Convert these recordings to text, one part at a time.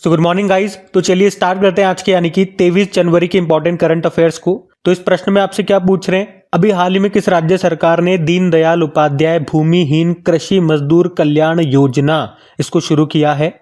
So good morning guys. तो चलिए start करते हैं आज के यानी कि 23 जनवरी के इंपॉर्टेंट करंट अफेयर्स को। तो इस प्रश्न में आपसे क्या पूछ रहे हैं, अभी हाल ही में किस राज्य सरकार ने दीनदयाल उपाध्याय भूमिहीन कृषि मजदूर कल्याण योजना इसको शुरू किया है?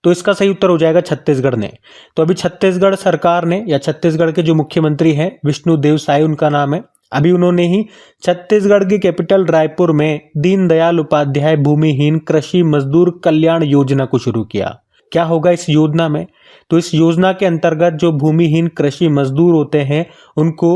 तो इसका सही उत्तर हो जाएगा छत्तीसगढ़ ने। तो अभी छत्तीसगढ़ सरकार ने या छत्तीसगढ़ के जो मुख्यमंत्री हैं विष्णुदेव साय उनका नाम है, अभी उन्होंने ही छत्तीसगढ़ की कैपिटल रायपुर में दीनदयाल उपाध्याय भूमिहीन कृषि मजदूर कल्याण योजना को शुरू किया। क्या होगा इस योजना में? तो इस योजना के अंतर्गत जो भूमिहीन कृषि मजदूर होते हैं उनको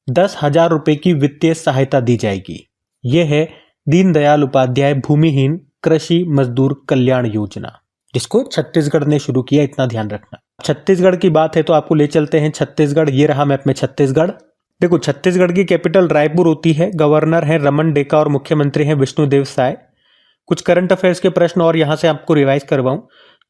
10,000 रुपए की वित्तीय सहायता दी जाएगी। यह है दीनदयाल उपाध्याय भूमिहीन कृषि मजदूर कल्याण योजना, जिसको छत्तीसगढ़ ने शुरू किया, इतना ध्यान रखना। छत्तीसगढ़ की बात है तो आपको ले चलते हैं छत्तीसगढ़। ये रहा मैप में छत्तीसगढ़। देखो, छत्तीसगढ़ की कैपिटल रायपुर होती है, गवर्नर है रमन डेका और मुख्यमंत्री है विष्णुदेव साय। कुछ करंट अफेयर्स के प्रश्न और यहां से आपको रिवाइज करवाऊं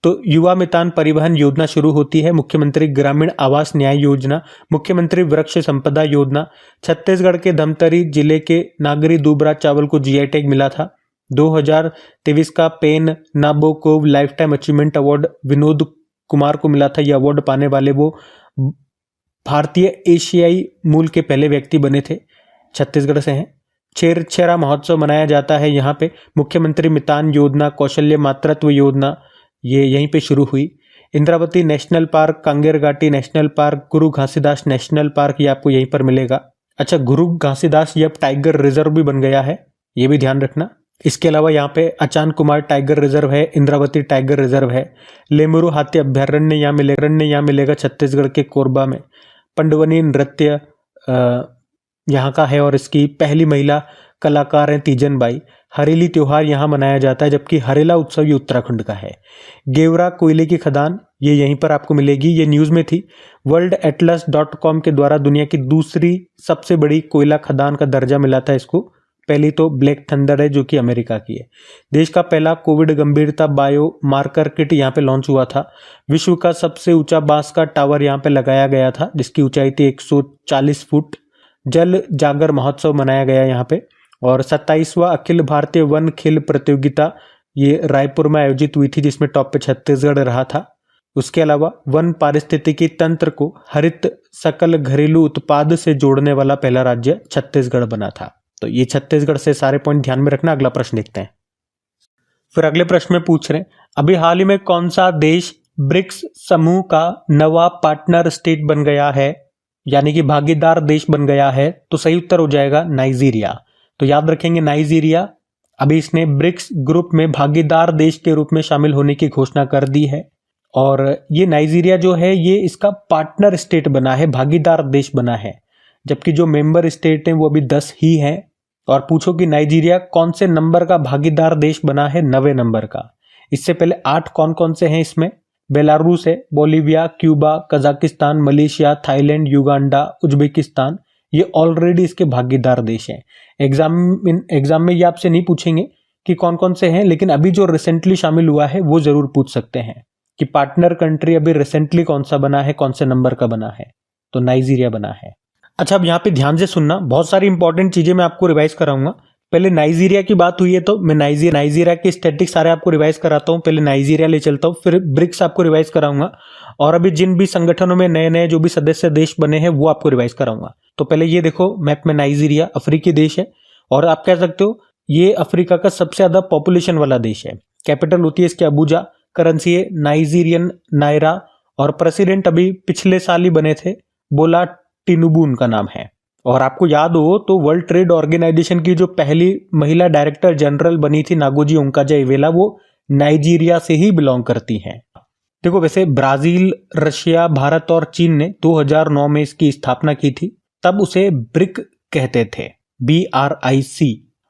तो युवा मितान परिवहन योजना शुरू होती है, मुख्यमंत्री ग्रामीण आवास न्याय योजना, मुख्यमंत्री वृक्ष संपदा योजना। छत्तीसगढ़ के धमतरी जिले के नागरी दुबराज चावल को जीआई टैग मिला था। 2023 का PEN Nabokov lifetime achievement award Vinod Kumar को मिला था। यह अवार्ड पाने वाले वो भारतीय एशियाई मूल के पहले व्यक्ति बने थे, छत्तीसगढ़ से हैं। छेरछेरा महोत्सव मनाया जाता है यहाँ पे। मुख्यमंत्री मितान योजना, कौशल्य मातृत्व योजना ये यहीं पे शुरू हुई। इंद्रावती नेशनल पार्क, कांगेर घाटी नेशनल पार्क, गुरु घासीदास नेशनल पार्क ये आपको यहीं पर मिलेगा। अच्छा, गुरु घासीदास ये अब टाइगर रिजर्व भी बन गया है, ये भी ध्यान रखना। इसके अलावा यहाँ पे अचान कुमार टाइगर रिजर्व है, इंद्रावती टाइगर रिजर्व है। लेमुरु हाथी अभ्यारण्य यहाँ मिलेगा छत्तीसगढ़ के कोरबा में। पंडवनी नृत्य यहाँ का है और इसकी पहली महिला कलाकार हैं तीजन बाई। हरेली त्योहार यहाँ मनाया जाता है, जबकि हरेला उत्सव ये उत्तराखंड का है। गेवरा कोयले की खदान ये यहीं पर आपको मिलेगी, ये न्यूज़ में थी। worldatlas.com के द्वारा दुनिया की दूसरी सबसे बड़ी कोयला खदान का दर्जा मिला था इसको। पहली तो ब्लैक थंडर है जो कि अमेरिका की है। देश का पहला कोविड गंभीरता बायो मार्कर किट यहाँ पे लॉन्च हुआ था। विश्व का सबसे ऊंचा बांस का टावर यहाँ पे लगाया गया था, जिसकी ऊंचाई थी 140 फुट। जल जागर महोत्सव मनाया गया यहाँ पे। और 27वां अखिल भारतीय वन खेल प्रतियोगिता ये रायपुर में आयोजित हुई थी, जिसमें टॉप पे छत्तीसगढ़ रहा था। उसके अलावा वन पारिस्थितिकी तंत्र को हरित सकल घरेलू उत्पाद से जोड़ने वाला पहला राज्य छत्तीसगढ़ बना था। तो ये छत्तीसगढ़ से सारे पॉइंट ध्यान में रखना। अगला प्रश्न देखते हैं। फिर अगले प्रश्न में पूछ रहे हैं, अभी हाल ही में कौन सा देश ब्रिक्स समूह का नवा पार्टनर स्टेट बन गया है, यानी कि भागीदार देश बन गया है? तो सही उत्तर हो जाएगा नाइजीरिया। तो याद रखेंगे नाइजीरिया अभी इसने ब्रिक्स ग्रुप में भागीदार देश के रूप में शामिल होने की घोषणा कर दी है। और ये नाइजीरिया जो है ये इसका पार्टनर स्टेट बना है, भागीदार देश बना है, जबकि जो मेंबर स्टेट हैं वो अभी 10 ही हैं। और पूछो कि नाइजीरिया कौन से नंबर का भागीदार देश बना है? 9वें नंबर का। इससे पहले 8 कौन कौन से हैं इसमें? बेलारूस है, Bolivia, Cuba, Kazakhstan, Malaysia, Thailand, Uganda, Uzbekistan, ये ऑलरेडी इसके भागीदार देश हैं। एग्जाम में ये आपसे नहीं पूछेंगे कि कौन कौन से हैं, लेकिन अभी जो रिसेंटली शामिल हुआ है वो जरूर पूछ सकते हैं कि पार्टनर कंट्री अभी रिसेंटली कौन सा बना है, कौन से नंबर का बना है? तो नाइजीरिया बना है। अच्छा, अब यहाँ पे ध्यान से सुनना, बहुत सारी इंपॉर्टेंट चीजें मैं आपको रिवाइज कराऊंगा। पहले नाइजीरिया की बात हुई है तो मैं नाइजीरिया के स्टैटिक्स सारे आपको रिवाइज कराता हूँ। पहले नाइजीरिया ले चलता हूँ, फिर ब्रिक्स आपको रिवाइज कराऊंगा, और अभी जिन भी संगठनों में नए नए जो भी सदस्य देश बने हैं वो आपको रिवाइज कराऊंगा। तो पहले ये देखो मैप में नाइजीरिया अफ्रीकी देश है, और आप कह सकते हो ये अफ्रीका का सबसे ज्यादा पॉपुलेशन वाला देश है। कैपिटल होती है इसकी अबूजा, करेंसी है नाइजीरियन नायरा, और प्रेसिडेंट अभी पिछले साल ही बने थे, बोला टिनुबू उनका नाम है। और आपको याद हो तो वर्ल्ड ट्रेड ऑर्गेनाइजेशन की जो पहली महिला डायरेक्टर जनरल बनी थी नागोजी ओंकाजा-इवेला, वो नाइजीरिया से ही बिलोंग करती हैं। देखो, वैसे ब्राजील, रशिया, भारत और चीन ने 2009 में इसकी स्थापना की थी, तब उसे ब्रिक कहते थे, BRIC।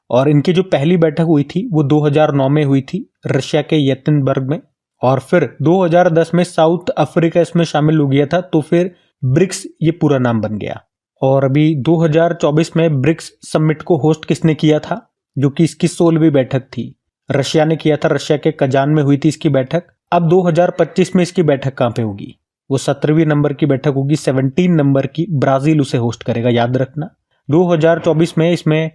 और इनकी जो पहली बैठक हुई थी वो 2009 में हुई थी रशिया के येतेनबर्ग में, और फिर 2010 में साउथ अफ्रीका इसमें शामिल हो गया था, तो फिर ब्रिक्स ये पूरा नाम बन गया। और अभी 2024 में ब्रिक्स समिट को होस्ट किसने किया था, जो कि इसकी 16वीं बैठक थी? रशिया ने किया था, रशिया के कजान में हुई थी इसकी बैठक। अब 2025 में इसकी बैठक कहाँ पे होगी? वो 17वीं नंबर की बैठक होगी, 17 नंबर की, ब्राजील उसे होस्ट करेगा, याद रखना। 2024 में इसमें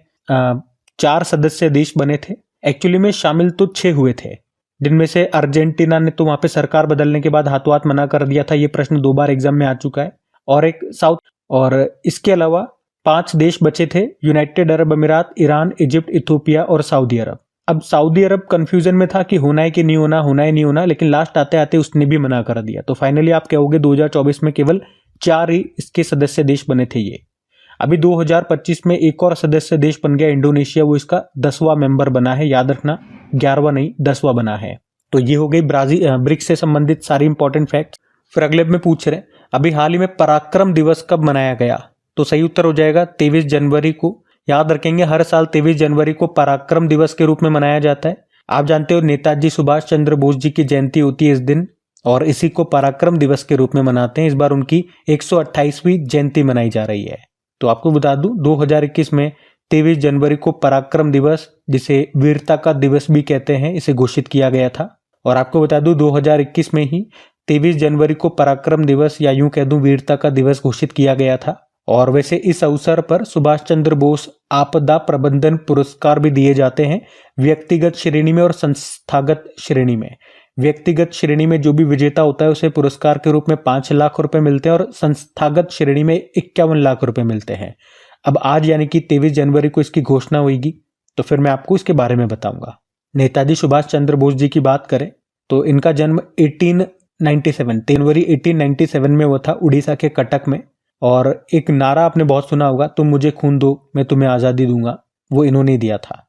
4 सदस्य देश बने थे, एक्चुअली में शामिल तो 6 हुए थे, जिनमें से अर्जेंटीना ने तो वहां पे सरकार बदलने के बाद हाथों हाथ मना कर दिया था। ये प्रश्न 2 बार एग्जाम में आ चुका है। और एक साउथ, और इसके अलावा 5 देश बचे थे, यूनाइटेड अरब अमीरात, ईरान, इजिप्ट, इथोपिया और सऊदी अरब। अब सऊदी अरब कंफ्यूजन में था कि होना है कि नहीं होना, होना है नहीं होना, लेकिन लास्ट आते आते उसने भी मना कर दिया। तो फाइनली आप कहोगे 2024 में केवल 4 ही इसके सदस्य देश बने थे ये। अभी 2025 में एक और सदस्य देश बन गया इंडोनेशिया, वो इसका 10वां मेंबर बना है। याद रखना 11वां नहीं 10वां बना है। तो ये हो गई ब्रिक्स से संबंधित सारी इंपॉर्टेंट फैक्ट्स। फिर अगले में पूछ रहे हैं अभी हाल ही में पराक्रम दिवस कब मनाया गया? तो सही उत्तर हो जाएगा 23 जनवरी को। याद रखेंगे हर साल 23 जनवरी को पराक्रम दिवस के रूप में मनाया जाता है। आप जानते हो नेताजी सुभाष चंद्र बोस जी की जयंती होती है इस दिन, और इसी को पराक्रम दिवस के रूप में मनाते हैं। इस बार उनकी 128वीं जयंती मनाई जा रही है। तो आपको बता दूं 2021 में 23 जनवरी को पराक्रम दिवस, जिसे वीरता का दिवस भी कहते हैं, इसे घोषित किया गया था। और आपको बता दूं 2021 में ही 23 जनवरी को पराक्रम दिवस या यूं कह दूं वीरता का दिवस घोषित किया गया था। और वैसे इस अवसर पर सुभाष चंद्र बोस आपदा प्रबंधन पुरस्कार भी दिए जाते हैं, व्यक्तिगत श्रेणी में और संस्थागत श्रेणी में। व्यक्तिगत श्रेणी में जो भी विजेता होता है उसे पुरस्कार के रूप में 5 लाख रुपए मिलते हैं और संस्थागत श्रेणी में 51 लाख रुपए मिलते हैं। अब आज यानी कि 23 जनवरी को इसकी घोषणा होगी, तो फिर मैं आपको इसके बारे में बताऊंगा। नेताजी सुभाष चंद्र बोस जी की बात करें तो इनका जन्म 1897 जनवरी 1897 में हुआ था, उड़ीसा के कटक में। और एक नारा आपने बहुत सुना होगा, तुम मुझे खून दो मैं तुम्हें आजादी दूंगा, वो इन्होंने दिया था।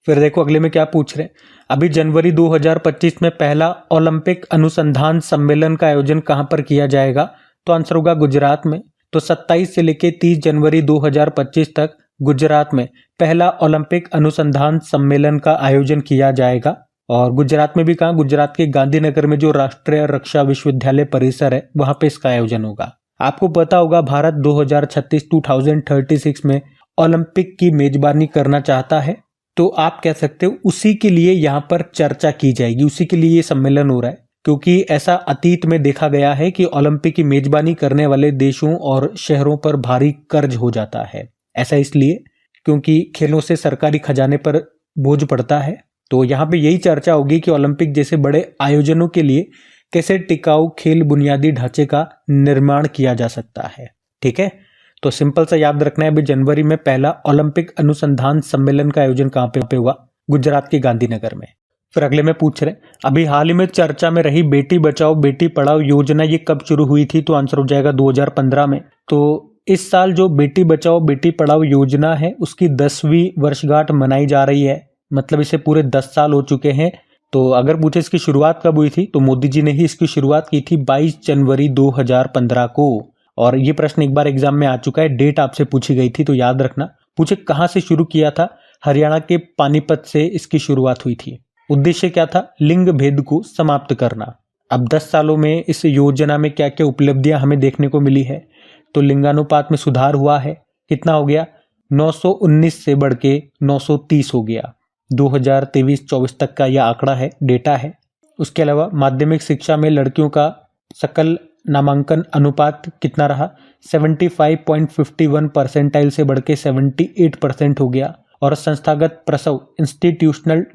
फिर देखो अगले में क्या पूछ रहे हैं। अभी जनवरी 2025 में पहला ओलंपिक अनुसंधान सम्मेलन का आयोजन कहां पर किया जाएगा? तो आंसर होगा गुजरात में। तो 27 से लेकर 30 जनवरी 2025 तक गुजरात में पहला ओलंपिक अनुसंधान सम्मेलन का आयोजन किया जाएगा। और गुजरात में भी कहा, गुजरात के गांधीनगर में जो राष्ट्रीय रक्षा विश्वविद्यालय परिसर है वहां पे इसका आयोजन होगा। आपको पता होगा भारत 2036 में ओलंपिक की मेजबानी करना चाहता है। तो आप कह सकते हो उसी के लिए यहाँ पर चर्चा की जाएगी, उसी के लिए ये सम्मेलन हो रहा है। क्योंकि ऐसा अतीत में देखा गया है कि ओलंपिक की मेजबानी करने वाले देशों और शहरों पर भारी कर्ज हो जाता है। ऐसा इसलिए क्योंकि खेलों से सरकारी खजाने पर बोझ पड़ता है। तो यहाँ पे यही चर्चा होगी कि ओलंपिक जैसे बड़े आयोजनों के लिए कैसे टिकाऊ खेल बुनियादी ढांचे का निर्माण किया जा सकता है। ठीक है, तो सिंपल सा याद रखना है, अभी जनवरी में पहला ओलंपिक अनुसंधान सम्मेलन का आयोजन कहाँ पे हुआ? गुजरात के गांधीनगर में। फिर अगले में पूछ रहे अभी हाल ही में चर्चा में रही बेटी बचाओ बेटी पढ़ाओ योजना ये कब शुरू हुई थी? तो आंसर हो जाएगा 2015 में। तो इस साल जो बेटी बचाओ बेटी पढ़ाओ योजना है उसकी 10वीं वर्षगांठ मनाई जा रही है। मतलब इसे पूरे 10 साल हो चुके हैं। तो अगर पूछे इसकी शुरुआत कब हुई थी तो मोदी जी ने ही इसकी शुरुआत की थी 22 जनवरी 2015 को। और ये प्रश्न एक बार एग्जाम में आ चुका है, डेट आपसे पूछी गई थी तो याद रखना। पूछे कहां से शुरू किया था? हरियाणा के पानीपत से इसकी शुरुआत हुई थी। उद्देश्य क्या था? लिंग भेद को समाप्त करना। अब 10 सालों में इस योजना में क्या क्या उपलब्धियां हमें देखने को मिली है? तो लिंगानुपात में सुधार हुआ है। कितना हो गया? 919 से बढ़ के 930 हो गया। 2023-24 तक का यह आंकड़ा है, डेटा है। उसके अलावा माध्यमिक शिक्षा में लड़कियों का सकल नामांकन अनुपात कितना रहा? 75.51 परसेंटाइल से बढ़ के 78% हो गया। और संस्थागत प्रसव इंस्टीट्यूशनल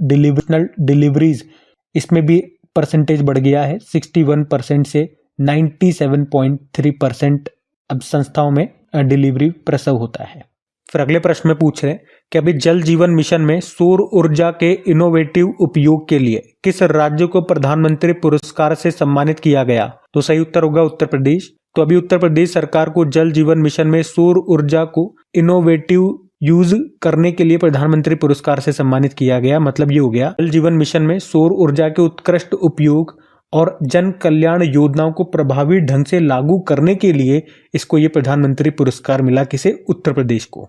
डिलीवरीज, इसमें भी परसेंटेज बढ़ गया है 61% से 97.3%। अब संस्थाओं में डिलीवरी प्रसव होता है। फिर अगले प्रश्न में पूछ रहे हैं कि अभी जल जीवन मिशन में सौर ऊर्जा के इनोवेटिव उपयोग के लिए किस राज्य को प्रधानमंत्री पुरस्कार से सम्मानित किया गया? तो सही उत्तर होगा उत्तर प्रदेश। तो अभी उत्तर प्रदेश सरकार को जल जीवन मिशन में सौर ऊर्जा को इनोवेटिव यूज करने के लिए प्रधानमंत्री पुरस्कार से सम्मानित किया गया। मतलब ये हो गया जल जीवन मिशन में सौर ऊर्जा के उत्कृष्ट उपयोग और जन कल्याण योजनाओं को प्रभावी ढंग से लागू करने के लिए इसको ये प्रधानमंत्री पुरस्कार मिला। किसे? उत्तर प्रदेश को।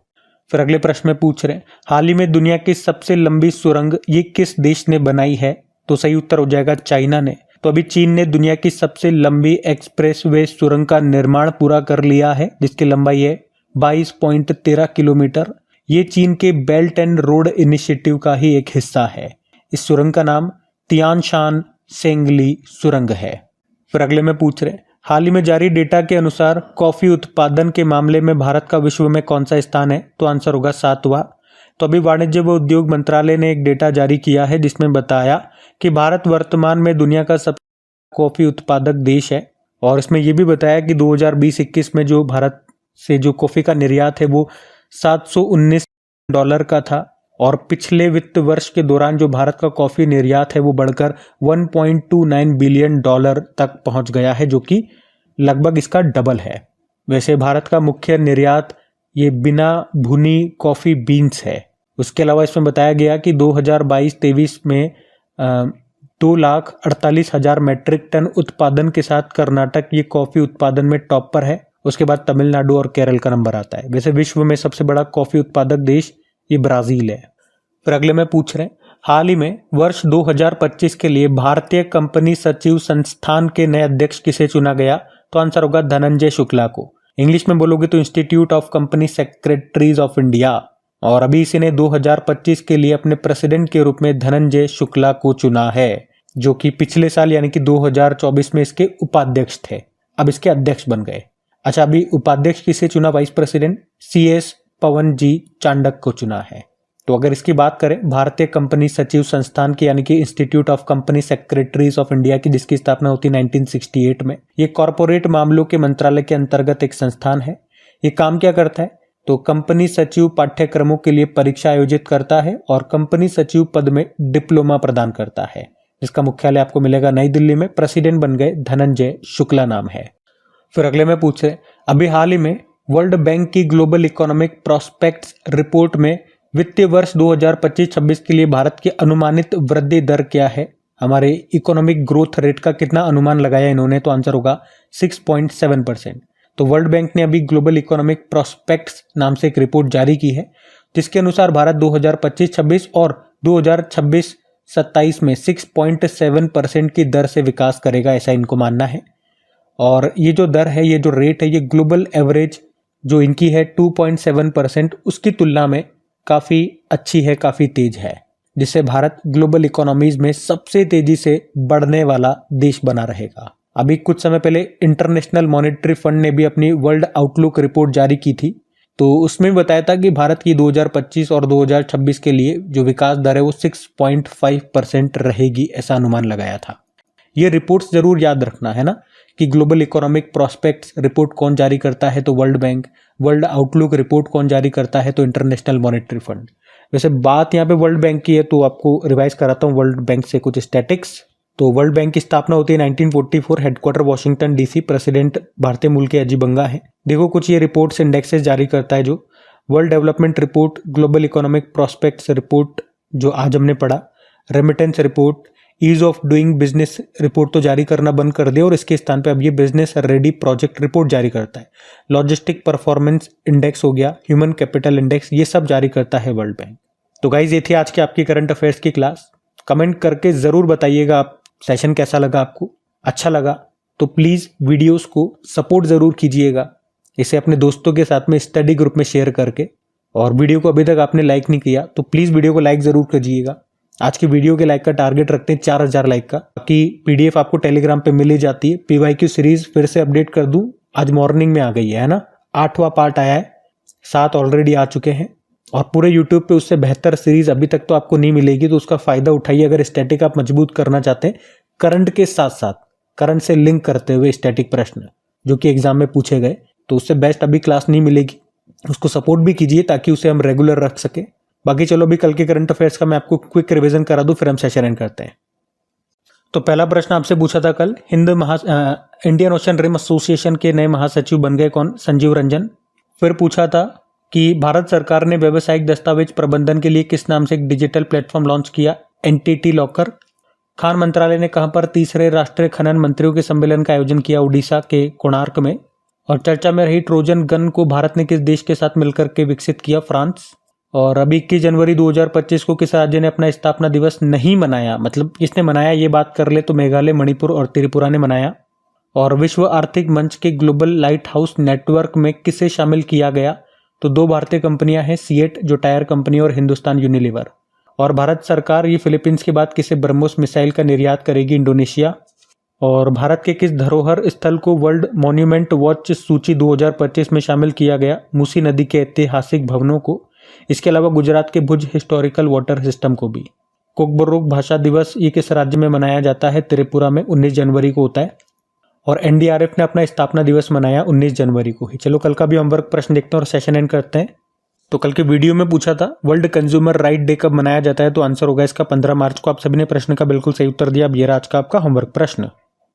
फिर अगले प्रश्न में पूछ रहे हैं हाल ही में दुनिया की सबसे लंबी सुरंग ये किस देश ने बनाई है? तो सही उत्तर हो जाएगा चाइना ने। तो अभी चीन ने दुनिया की सबसे लंबी एक्सप्रेसवे सुरंग का निर्माण पूरा कर लिया है, जिसकी लंबाई है 22.13 किलोमीटर। ये चीन के बेल्ट एंड रोड इनिशिएटिव का ही एक हिस्सा है। इस सुरंग का नाम तियानशान सेंगली सुरंग है। फिर अगले में पूछ रहे हाल ही में जारी डेटा के अनुसार कॉफी उत्पादन के मामले में भारत का विश्व में कौन सा स्थान है? तो आंसर होगा 7वां। तो अभी वाणिज्य व उद्योग मंत्रालय ने एक डेटा जारी किया है जिसमें बताया कि भारत वर्तमान में दुनिया का सबसे कॉफ़ी उत्पादक देश है। और इसमें ये भी बताया कि 2020-21 में जो भारत से जो कॉफ़ी का निर्यात है वो $719 का था, और पिछले वित्त वर्ष के दौरान जो भारत का कॉफ़ी निर्यात है वो बढ़कर $1.29 बिलियन तक पहुंच गया है, जो कि लगभग इसका डबल है। वैसे भारत का मुख्य निर्यात ये बिना भुनी कॉफ़ी बीन्स है। उसके अलावा इसमें बताया गया कि 2022-23 में 2,48,000 मैट्रिक टन उत्पादन के साथ कर्नाटक ये कॉफ़ी उत्पादन में टॉप पर है। उसके बाद तमिलनाडु और केरल का नंबर आता है। वैसे विश्व में सबसे बड़ा कॉफ़ी उत्पादक देश ये ब्राज़ील है। फिर अगले में पूछ रहे हैं, हाल ही में वर्ष 2025 के लिए भारतीय कंपनी सचिव संस्थान के नए अध्यक्ष किसे चुना गया? तो आंसर होगा धनंजय शुक्ला को। इंग्लिश में बोलोगे तो institute of company secretaries of India. और अभी इसी ने 2025 के लिए अपने प्रेसिडेंट के रूप में धनंजय शुक्ला को चुना है, जो कि पिछले साल यानी कि 2024 में इसके उपाध्यक्ष थे, अब इसके अध्यक्ष बन गए। अच्छा, अभी उपाध्यक्ष किसे चुना? वाइस प्रेसिडेंट CS पवन जी चांडक को चुना है। तो अगर इसकी बात करें भारतीय कंपनी सचिव संस्थान की यानी कि institute of company secretaries of India की, जिसकी स्थापना होती 1968 में, ये कॉरपोरेट मामलों के मंत्रालय के अंतर्गत एक संस्थान है। ये काम क्या करता है? तो कंपनी सचिव पाठ्यक्रमों के लिए परीक्षा आयोजित करता है और कंपनी सचिव पद में डिप्लोमा प्रदान करता है, जिसका मुख्यालय आपको मिलेगा नई दिल्ली में। प्रेसिडेंट बन गए धनंजय शुक्ला नाम है। फिर अगले में पूछ रहे, अभी हाल ही में वर्ल्ड बैंक की ग्लोबल इकोनॉमिक प्रोस्पेक्ट्स रिपोर्ट में वित्तीय वर्ष 2025-26 के लिए भारत की अनुमानित वृद्धि दर क्या है? हमारे इकोनॉमिक ग्रोथ रेट का कितना अनुमान लगाया इन्होंने? तो आंसर होगा 6.7%। तो वर्ल्ड बैंक ने अभी ग्लोबल इकोनॉमिक प्रोस्पेक्ट्स नाम से एक रिपोर्ट जारी की है, जिसके अनुसार भारत 2025-26 और 2026-27 में 6.7% की दर से विकास करेगा, ऐसा इनको मानना है। और ये जो दर है, ये जो रेट है, ये ग्लोबल एवरेज जो इनकी है 2.7%, उसकी तुलना में काफ़ी अच्छी है, काफ़ी तेज है, जिससे भारत ग्लोबल इकोनॉमीज में सबसे तेजी से बढ़ने वाला देश बना रहेगा। अभी कुछ समय पहले इंटरनेशनल मॉनेटरी फंड ने भी अपनी वर्ल्ड आउटलुक रिपोर्ट जारी की थी, तो उसमें बताया था कि भारत की 2025 और 2026 के लिए जो विकास दर है वो 6.5% रहेगी, ऐसा अनुमान लगाया था। ये रिपोर्ट्स जरूर याद रखना है ना, कि ग्लोबल इकोनॉमिक प्रोस्पेक्ट्स रिपोर्ट कौन जारी करता है? तो world bank. World outlook report कौन जारी करता है? तो इंटरनेशनल मॉनेटरी फंड। वैसे बात यहाँ पे वर्ल्ड बैंक की है, तो आपको रिवाइज कराता हूँ वर्ल्ड बैंक से कुछ स्टैटिक्स। तो वर्ल्ड बैंक की स्थापना होती है 1944, हेडक्वार्टर वॉशिंगटन DC, प्रेसिडेंट भारतीय मूल के अजीब बंगा है। देखो कुछ ये रिपोर्ट्स इंडेक्सेस जारी करता है, जो world development report, global economic prospects report जो आज हमने पढ़ा, remittance report, ease of doing business report तो जारी करना बंद कर दिया और इसके स्थान पे अब ये बिजनेस रेडी प्रोजेक्ट रिपोर्ट जारी करता है। लॉजिस्टिक परफॉर्मेंस इंडेक्स हो गया, ह्यूमन कैपिटल इंडेक्स, ये सब जारी करता है वर्ल्ड बैंक। तो गाइज ये थी आज की आपकी करंट अफेयर्स की क्लास। कमेंट करके ज़रूर बताइएगा आप सेशन कैसा लगा आपको। अच्छा लगा तो प्लीज़ वीडियोज़ को सपोर्ट ज़रूर कीजिएगा, इसे अपने दोस्तों के साथ में स्टडी ग्रुप में शेयर करके। और वीडियो को अभी तक आपने लाइक नहीं किया तो प्लीज़ वीडियो को लाइक ज़रूर कीजिएगा। आज की वीडियो के लाइक का टारगेट रखते हैं 4000 लाइक का। बाकी PDF आपको टेलीग्राम पे मिल ही जाती है। PYQ सीरीज फिर से अपडेट कर दूं, आज मॉर्निंग में आ गई है ना, 8वां पार्ट आया है, 7 ऑलरेडी आ चुके हैं। और पूरे यूट्यूब पे उससे बेहतर सीरीज अभी तक तो आपको नहीं मिलेगी, तो उसका फायदा उठाइए। अगर स्टैटिक आप मजबूत करना चाहते हैं, करंट के साथ साथ करंट से लिंक करते हुए स्टैटिक प्रश्न जो कि एग्जाम में पूछे गए, तो उससे बेस्ट अभी क्लास नहीं मिलेगी। उसको सपोर्ट भी कीजिए ताकि उसे हम रेगुलर रख सके। बाकी चलो अभी कल के करंट अफेयर्स का मैं आपको क्विक रिवीजन करा दूं, फिर हम सेशन एंड करते हैं। तो पहला प्रश्न आपसे पूछा था कल, इंडियन ओशन रिम एसोसिएशन के नए महासचिव बन गए कौन? संजीव रंजन। फिर पूछा था कि भारत सरकार ने व्यावसायिक दस्तावेज प्रबंधन के लिए किस नाम से एक डिजिटल प्लेटफॉर्म लॉन्च किया? NTT locker. खान मंत्रालय ने कहां पर तीसरे राष्ट्रीय खनन मंत्रियों के सम्मेलन का आयोजन किया? उड़ीसा के कोणार्क में। और चर्चा में रही ट्रोजन गन को भारत ने किस देश के साथ मिलकर के विकसित किया? फ्रांस। और अभी 21 जनवरी 2025 को किस राज्य ने अपना स्थापना दिवस नहीं मनाया? मतलब किसने मनाया ये बात कर ले तो मेघालय, मणिपुर और त्रिपुरा ने मनाया। और विश्व आर्थिक मंच के ग्लोबल लाइट हाउस नेटवर्क में किसे शामिल किया गया? तो 2 भारतीय कंपनियां हैं, सीएट जो टायर कंपनी और हिंदुस्तान यूनिलीवर। और भारत सरकार ये फिलीपींस के बाद किसे ब्रह्मोस मिसाइल का निर्यात करेगी? इंडोनेशिया। और भारत के किस धरोहर स्थल को वर्ल्ड मॉन्यूमेंट वॉच सूची 2025 में शामिल किया गया? मूसी नदी के ऐतिहासिक भवनों को। इसके अलावा गुजरात के भुज हिस्टोरिकल वाटर सिस्टम को भी। कोकबोरोक भाषा दिवस ये किस राज्य में मनाया जाता है? त्रिपुरा में 19 जनवरी को होता है। और एनडीआरएफ ने अपना स्थापना दिवस मनाया 19 जनवरी को ही। चलो कल का भी होमवर्क प्रश्न देखते हैं और सेशन एंड करते हैं। तो कल के वीडियो में पूछा था वर्ल्ड कंज्यूमर राइट डे कब मनाया जाता है, तो आंसर होगा इसका 15 मार्च को। आप सभी ने प्रश्न का बिल्कुल सही उत्तर दिया। अब ये रहा आज का आपका होमवर्क प्रश्न।